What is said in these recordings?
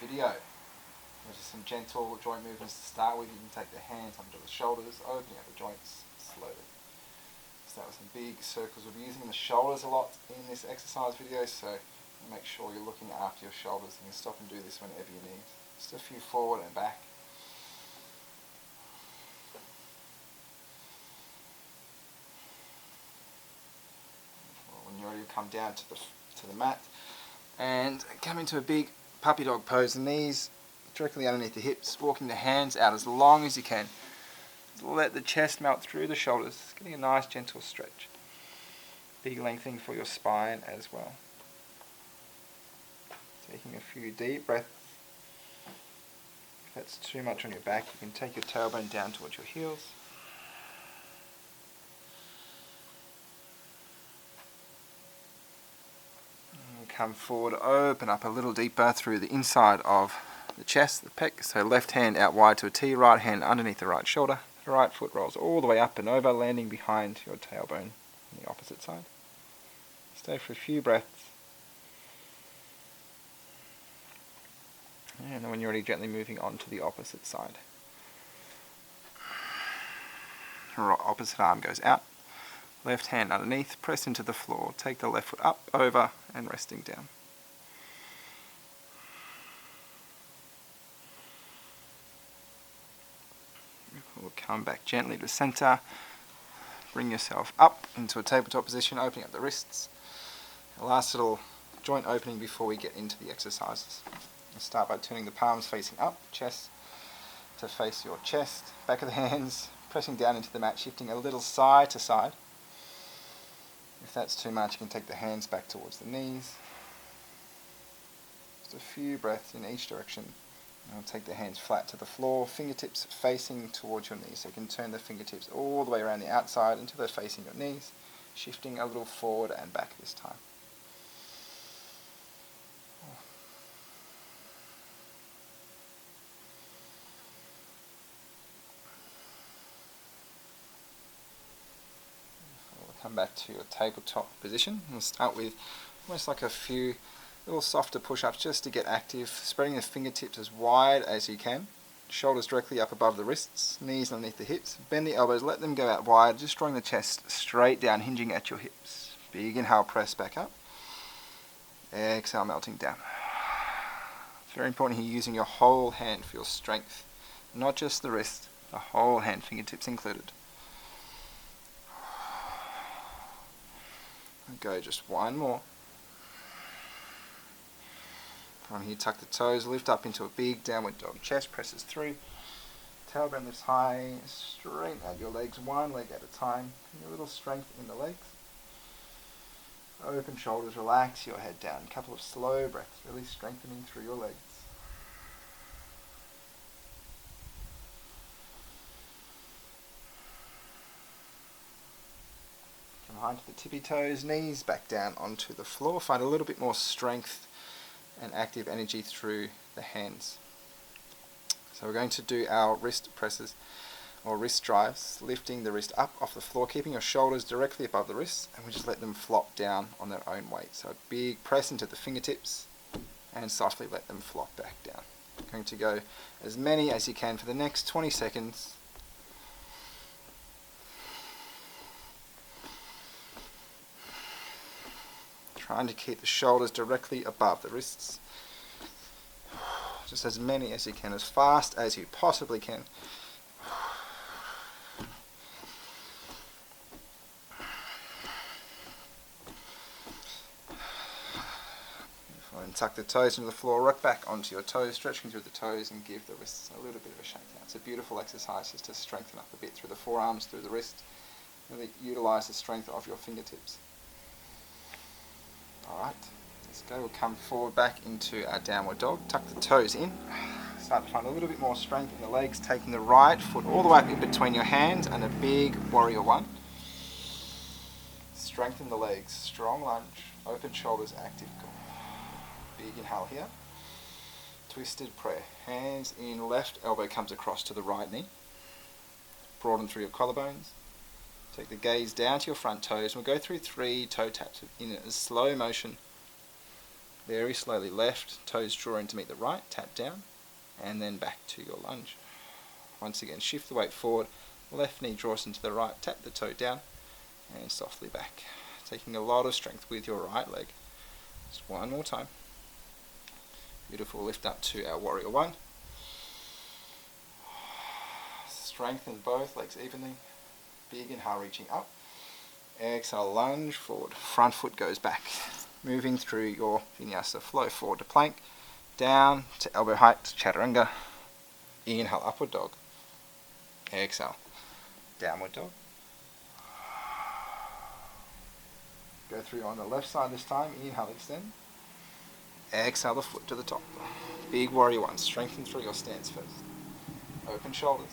video. There's just some gentle joint movements to start with. You can take the hands under the shoulders, opening up the joints slowly. Start with some big circles. We'll be using the shoulders a lot in this exercise video, so make sure you're looking after your shoulders. You can stop and do this whenever you need. Just a few forward and back. When you're ready to come down to the mat and come into a big puppy dog pose, the knees directly underneath the hips, walking the hands out as long as you can. Let the chest melt through the shoulders, getting a nice gentle stretch. Big lengthening for your spine as well. Taking a few deep breaths. If that's too much on your back, you can take your tailbone down towards your heels. And come forward, open up a little deeper through the inside of the chest, the pec. So left hand out wide to a T, right hand underneath the right shoulder. The right foot rolls all the way up and over, landing behind your tailbone on the opposite side. Stay for a few breaths. And then when you're ready, gently moving on to the opposite side. Opposite arm goes out. Left hand underneath, press into the floor. Take the left foot up, over, and resting down. We'll come back gently to center. Bring yourself up into a tabletop position, opening up the wrists. The last little joint opening before we get into the exercises. We'll start by turning the palms facing up, chest to face your chest, back of the hands, pressing down into the mat, shifting a little side to side. If that's too much, you can take the hands back towards the knees. Just a few breaths in each direction. And take the hands flat to the floor, fingertips facing towards your knees. So you can turn the fingertips all the way around the outside until they're facing your knees, shifting a little forward and back this time. We'll come back to your tabletop position. We'll start with almost like a few little softer push-ups just to get active, spreading the fingertips as wide as you can, shoulders directly up above the wrists, knees underneath the hips, bend the elbows, let them go out wide, just drawing the chest straight down, hinging at your hips. Big inhale, press back up, exhale, melting down. It's very important here using your whole hand for your strength, not just the wrist, the whole hand, fingertips included. Go just one more. From here, tuck the toes, lift up into a big downward dog. Chest presses through, tailbone lifts high, straighten out your legs, one leg at a time. A little strength in the legs. Open shoulders, relax your head down. A couple of slow breaths, really strengthening through your legs. Come behind to the tippy toes, knees back down onto the floor. Find a little bit more strength and active energy through the hands. So we're going to do our wrist presses or wrist drives, lifting the wrist up off the floor, keeping your shoulders directly above the wrists, and we just let them flop down on their own weight. So a big press into the fingertips and softly let them flop back down. We're going to go as many as you can for the next 20 seconds. Trying to keep the shoulders directly above the wrists. Just as many as you can, as fast as you possibly can. And tuck the toes into the floor, rock back onto your toes, stretching through the toes and give the wrists a little bit of a shake down. It's a beautiful exercise just to strengthen up a bit through the forearms, through the wrist. Really utilize the strength of your fingertips. Alright, let's go. We'll come forward back into our downward dog. Tuck the toes in. Start to find a little bit more strength in the legs, taking the right foot all the way up in between your hands and a big warrior one. Strengthen the legs, strong lunge, open shoulders, active core. Big inhale here. Twisted prayer. Hands in, left elbow comes across to the right knee. Broaden through your collarbones. Take the gaze down to your front toes. We'll go through 3 toe taps in a slow motion. Very slowly left, toes draw in to meet the right, tap down, and then back to your lunge. Once again, shift the weight forward, left knee draws into the right, tap the toe down, and softly back. Taking a lot of strength with your right leg. Just one more time. Beautiful, lift up to our warrior one. Strengthen both legs evenly. Big inhale, reaching up. Exhale, lunge forward. Front foot goes back. Moving through your vinyasa flow. Forward to plank. Down to elbow height, chaturanga. Inhale, upward dog. Exhale, downward dog. Go through on the left side this time. Inhale, extend. Exhale the foot to the top. Big warrior one. Strengthen through your stance first. Open shoulders.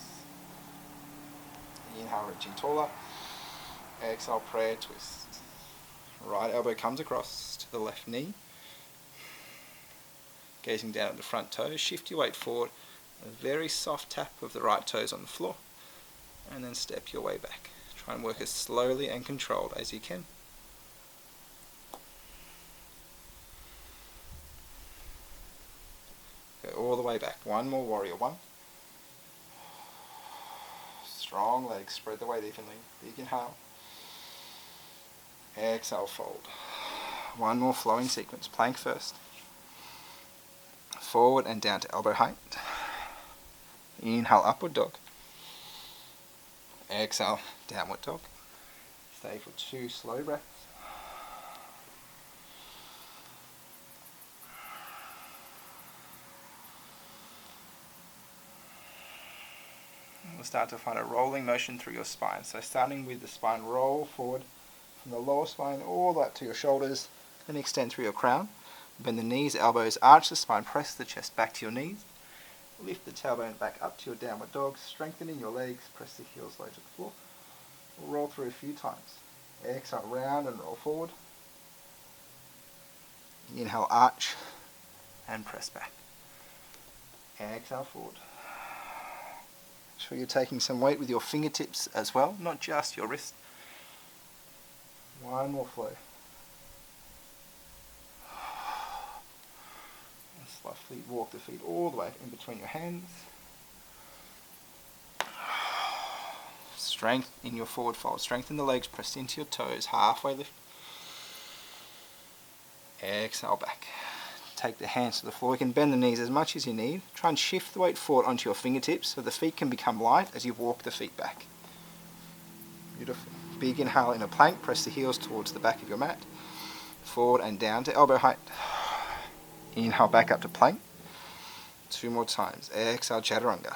Inhale, reaching taller. Exhale, prayer twist. Right elbow comes across to the left knee. Gazing down at the front toes. Shift your weight forward. A very soft tap of the right toes on the floor. And then step your way back. Try and work as slowly and controlled as you can. Go all the way back. One more warrior one. Strong legs, spread the weight evenly. Big inhale. Exhale, fold. One more flowing sequence. Plank first. Forward and down to elbow height. Inhale, upward dog. Exhale, downward dog. Stay for 2 slow breaths. We'll start to find a rolling motion through your spine. So starting with the spine, roll forward from the lower spine all the way up to your shoulders, then extend through your crown. Bend the knees, elbows, arch the spine, press the chest back to your knees. Lift the tailbone back up to your downward dog, strengthening your legs, press the heels low to the floor. We'll roll through a few times. Exhale, round and roll forward. Inhale, arch and press back. Exhale, forward. Make sure you're taking some weight with your fingertips as well, not just your wrist. One more flow. And softly walk the feet all the way in between your hands. Strength in your forward fold. Strengthen the legs, press into your toes, halfway lift. Exhale back. Take the hands to the floor. You can bend the knees as much as you need. Try and shift the weight forward onto your fingertips so the feet can become light as you walk the feet back. Beautiful. Big inhale in a plank. Press the heels towards the back of your mat. Forward and down to elbow height. Inhale back up to plank. 2 more times. Exhale, chaturanga.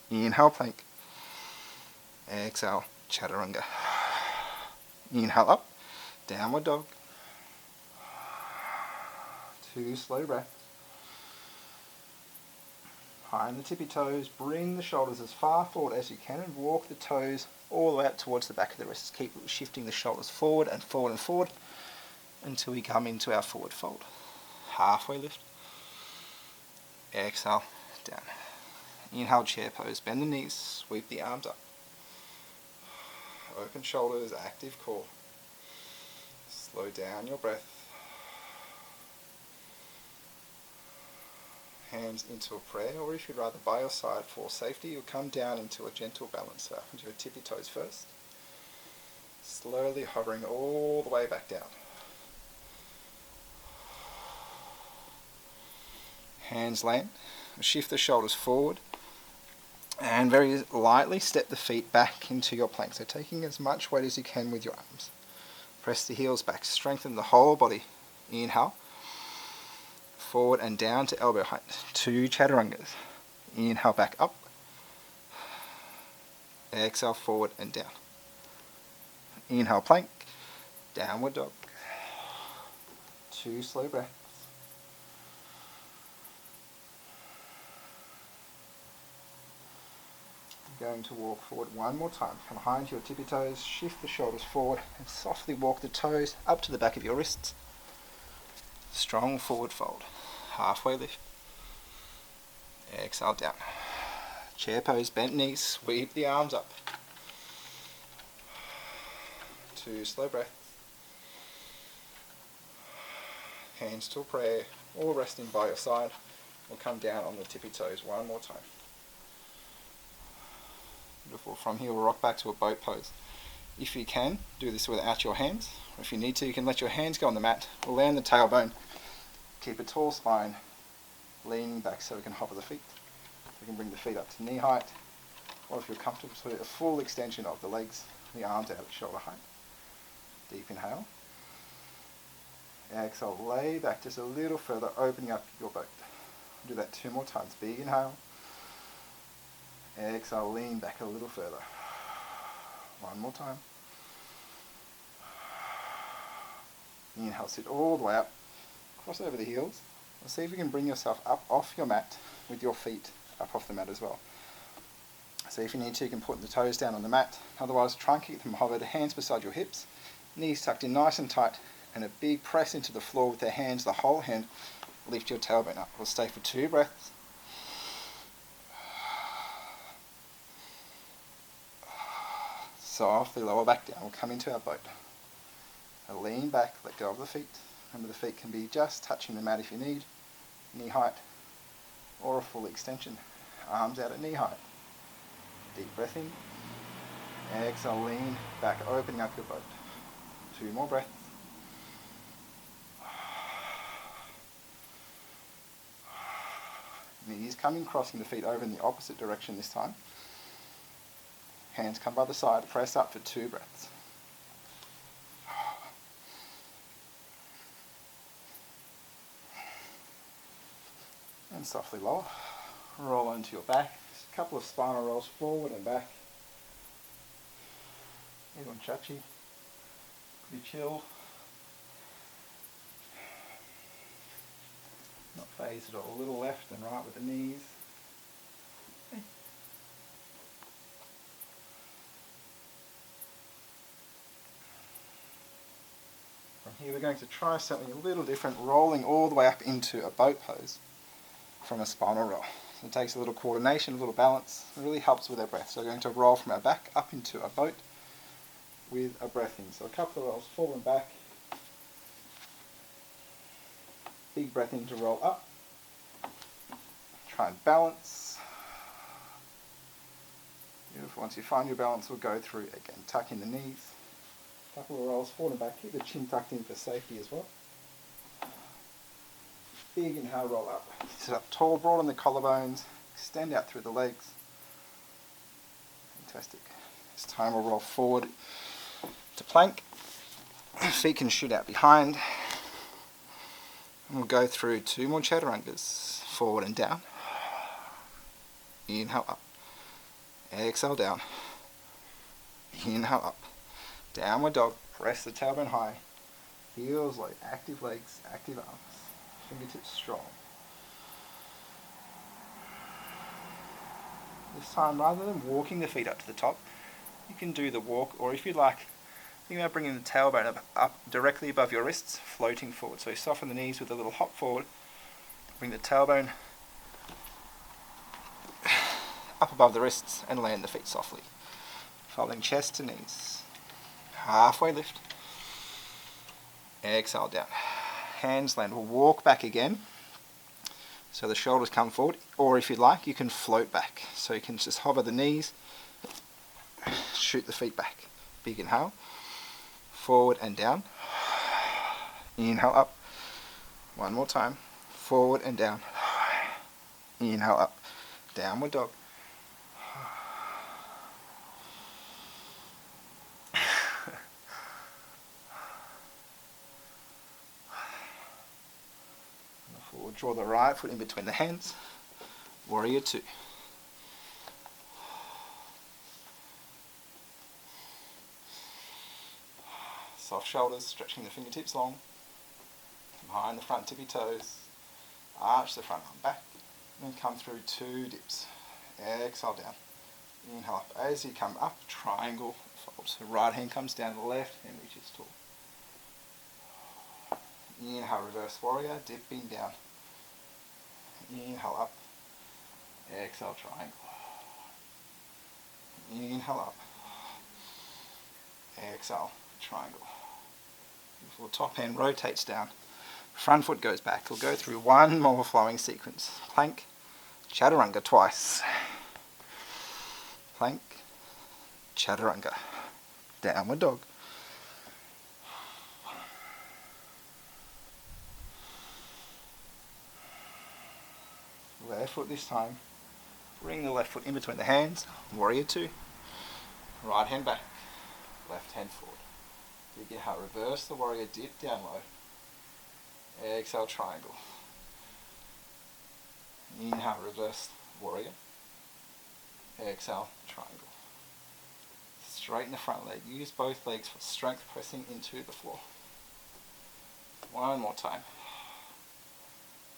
Inhale, plank. Exhale, chaturanga. Inhale up. Downward dog. 2 slow breaths. High on the tippy toes, bring the shoulders as far forward as you can and walk the toes all the way up towards the back of the wrists. Keep shifting the shoulders forward and forward and forward until we come into our forward fold. Halfway lift. Exhale, down. Inhale, chair pose. Bend the knees, sweep the arms up. Open shoulders, active core. Slow down your breath. Hands into a prayer, or if you'd rather by your side for safety, you'll come down into a gentle balance. So into your tippy toes first. Slowly hovering all the way back down. Hands land. Shift the shoulders forward. And very lightly step the feet back into your plank. So taking as much weight as you can with your arms. Press the heels back. Strengthen the whole body. Inhale. Forward and down to elbow height. 2 chaturangas. Inhale back up. Exhale forward and down. Inhale plank. Downward dog. 2 slow breaths. Going to walk forward one more time. Come high into your tippy toes. Shift the shoulders forward and softly walk the toes up to the back of your wrists. Strong forward fold. Halfway lift. Exhale down. Chair pose, bent knees, sweep the arms up. 2 slow breaths. Hands to a prayer, or resting by your side, or come down on the tippy toes one more time. Beautiful. From here we'll rock back to a boat pose. If you can, do this without your hands. If you need to, you can let your hands go on the mat. We'll land the tailbone. Keep a tall spine, leaning back so we can hover the feet. We can bring the feet up to knee height, or if you're comfortable, so a full extension of the legs, the arms out at shoulder height. Deep inhale. Exhale, lay back just a little further, opening up your boat. Do that 2 more times. Big inhale. Exhale, lean back a little further. 1 more time. Inhale, sit all the way up. Cross over the heels. And see if you can bring yourself up off your mat with your feet up off the mat as well. So if you need to, you can put the toes down on the mat. Otherwise, try and keep them hovered, hands beside your hips, knees tucked in nice and tight, and a big press into the floor with the hands, the whole hand. Lift your tailbone up. We'll stay for 2 breaths. Softly lower back down. We'll come into our boat. So lean back, let go of the feet. Remember, the feet can be just touching the mat if you need, knee height, or a full extension. Arms out at knee height. Deep breath in. Exhale, lean back, opening up your boat. 2 more breaths. Knees coming, crossing the feet over in the opposite direction this time. Hands come by the side, press up for 2 breaths. And softly lower. Roll onto your back. Just a couple of spinal rolls forward and back. Everyone chachi. Pretty chilled. Not phased at all. A little left and right with the knees. Okay. From here we're going to try something a little different, rolling all the way up into a boat pose from a spinal roll. So it takes a little coordination, a little balance. It really helps with our breath. So we're going to roll from our back up into a boat with a breath in. So a couple of rolls forward and back. Big breath in to roll up. Try and balance. Beautiful. Once you find your balance, we'll go through again. Tuck in the knees. Couple of rolls forward and back. Keep the chin tucked in for safety as well. Big inhale, roll up. Sit up tall, broad on the collarbones. Extend out through the legs. Fantastic. This time we'll roll forward to plank. Feet can shoot out behind. And we'll go through 2 more chaturangas. Forward and down. Inhale up. Exhale down. Inhale up. Downward dog. Press the tailbone high. Heels low. Active legs. Active arms. Fingertips strong. This time, rather than walking the feet up to the top, you can do the walk, or if you like, think about bringing the tailbone up directly above your wrists, floating forward. So you soften the knees with a little hop forward. Bring the tailbone up above the wrists and land the feet softly. Folding chest to knees. Halfway lift. Exhale down. Hands land. We'll walk back again. So the shoulders come forward. Or if you'd like, you can float back. So you can just hover the knees. Shoot the feet back. Big inhale. Forward and down. Inhale up. 1 more time. Forward and down. Inhale up. Downward dog. Forward, draw the right foot in between the hands. Warrior 2. Soft shoulders, stretching the fingertips long. Behind the front tippy toes. Arch the front arm back. And then come through 2 dips. Exhale down. Inhale up. As you come up, triangle fold. So right hand comes down, the left hand reaches tall. Inhale, reverse warrior, dipping down. Inhale up. Exhale, triangle. Inhale up. Exhale, triangle. Beautiful. Top hand rotates down. Front foot goes back. We'll go through one more flowing sequence. Plank, chaturanga twice. Plank, chaturanga. Downward dog. Left foot this time. Bring the left foot in between the hands. Warrior two. Right hand back. Left hand forward. Big your heart. Reverse the warrior dip down low. Exhale, triangle. Inhale, reverse warrior. Exhale, triangle. Straighten the front leg. Use both legs for strength, pressing into the floor. One more time.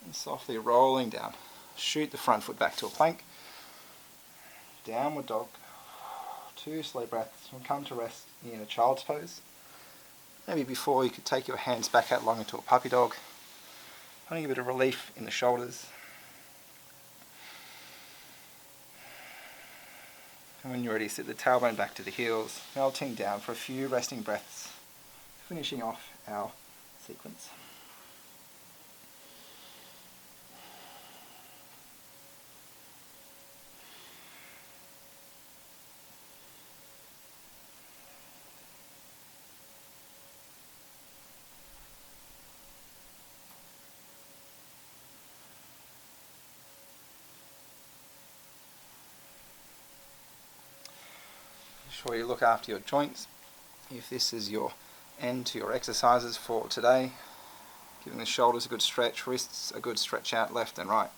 And softly rolling down. Shoot the front foot back to a plank. Downward dog. 2 slow breaths. We'll come to rest in a child's pose. Maybe before you could take your hands back out long into a puppy dog. Finding a bit of relief in the shoulders. And when you're ready, sit the tailbone back to the heels, melting down for a few resting breaths, finishing off our sequence. Sure you look after your joints. If this is your end to your exercises for today, giving the shoulders a good stretch, wrists a good stretch out left and right.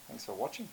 Thanks for watching.